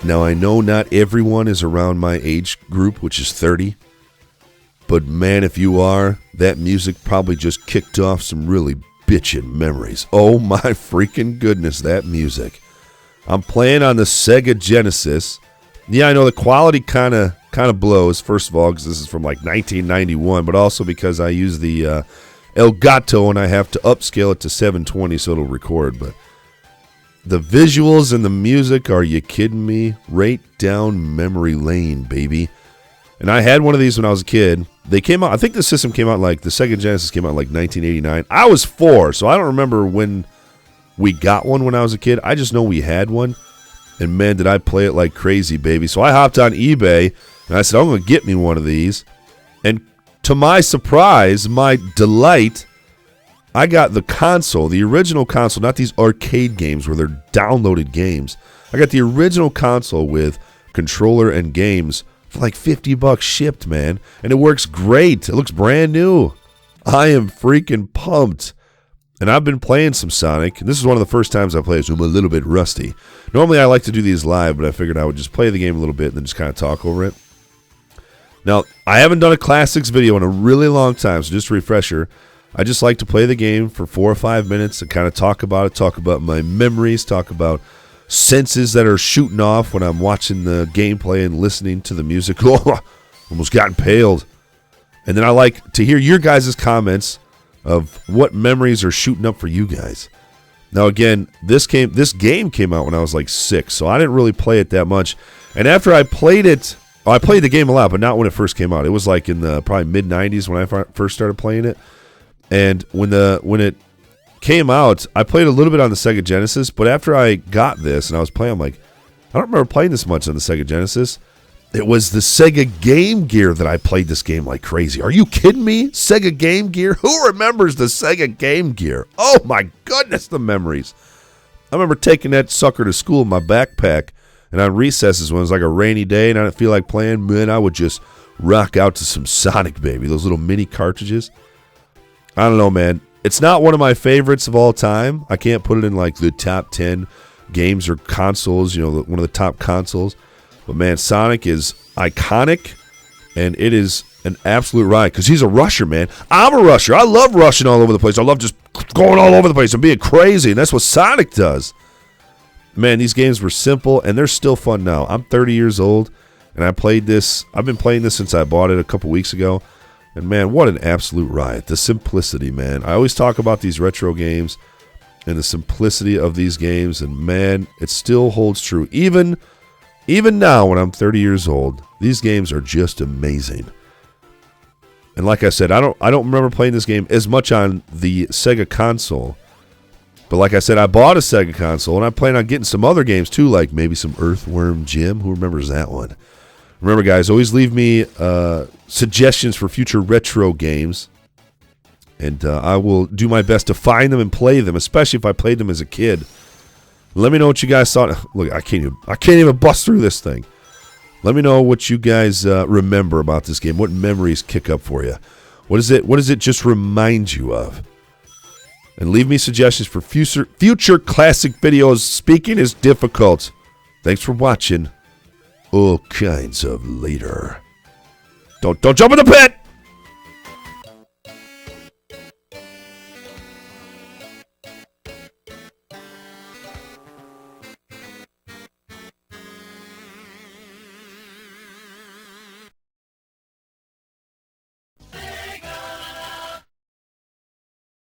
Now, I know not everyone is around my age group, which is 30. But, man, if you are, that music probably just kicked off some really bitchin' memories. Oh, my freaking goodness, that music. I'm playing on the Sega Genesis. Yeah, I know the quality kind of blows, first of all, because this is from, like, 1991, but also because I use the Elgato and I have to upscale it to 720 so it'll record, but the visuals and the music, are you kidding me? Right down memory lane, baby. And I had one of these when I was a kid. They came out, I think the system came out like, the Sega Genesis came out in like 1989. I was 4, so I don't remember when we got one when I was a kid. I just know we had one. And man, did I play it like crazy, baby. So I hopped on eBay and I said, I'm going to get me one of these. And to my surprise, my delight, I got the console, the original console, not these arcade games where they're downloaded games. I got the original console with controller and games for like $50 shipped, man. And it works great. It looks brand new. I am freaking pumped. And I've been playing some Sonic. And this is one of the first times I play it, so I'm a little bit rusty. Normally I like to do these live, but I figured I would just play the game a little bit and then just kind of talk over it. Now, I haven't done a classics video in a really long time, so just a refresher. I just like to play the game for 4 or 5 minutes and kind of talk about it, talk about my memories, talk about senses that are shooting off when I'm watching the gameplay and listening to the music. Oh, almost got impaled. And then I like to hear your guys' comments of what memories are shooting up for you guys. Now, again, this game came out when I was like 6, so I didn't really play it that much. And after I played it, I played the game a lot, but not when it first came out. It was like in the probably mid-90s when I first started playing it. And when it came out, I played a little bit on the Sega Genesis, but after I got this and I was playing, I'm like, I don't remember playing this much on the Sega Genesis. It was the Sega Game Gear that I played this game like crazy. Are you kidding me? Sega Game Gear? Who remembers the Sega Game Gear? Oh my goodness, the memories. I remember taking that sucker to school in my backpack, and on recesses when it was like a rainy day and I didn't feel like playing, man, I would just rock out to some Sonic, baby. Those little mini cartridges. I don't know, man. It's not one of my favorites of all time. I can't put it in like the top 10 games or consoles, one of the top consoles. But man, Sonic is iconic, and it is an absolute ride because he's a rusher, man. I'm a rusher. I love rushing all over the place. I love just going all over the place and being crazy, and that's what Sonic does. Man, these games were simple, and they're still fun now. I'm 30 years old, and I've been playing this since I bought it a couple weeks ago. And man, what an absolute ride. The simplicity, man. I always talk about these retro games and the simplicity of these games, and man, it still holds true. Even now when I'm 30 years old, these games are just amazing. And like I said, I don't remember playing this game as much on the Sega console. But like I said, I bought a Sega console, and I plan on getting some other games too, like maybe some Earthworm Jim. Who remembers that one? Remember, guys, always leave me suggestions for future retro games, and I will do my best to find them and play them, especially if I played them as a kid. Let me know what you guys thought. Look, I can't even bust through this thing. Let me know what you guys remember about this game. What memories kick up for you? What does it just remind you of? And leave me suggestions for future classic videos. Speaking is difficult. Thanks for watching. All kinds of later. Don't jump in the pit!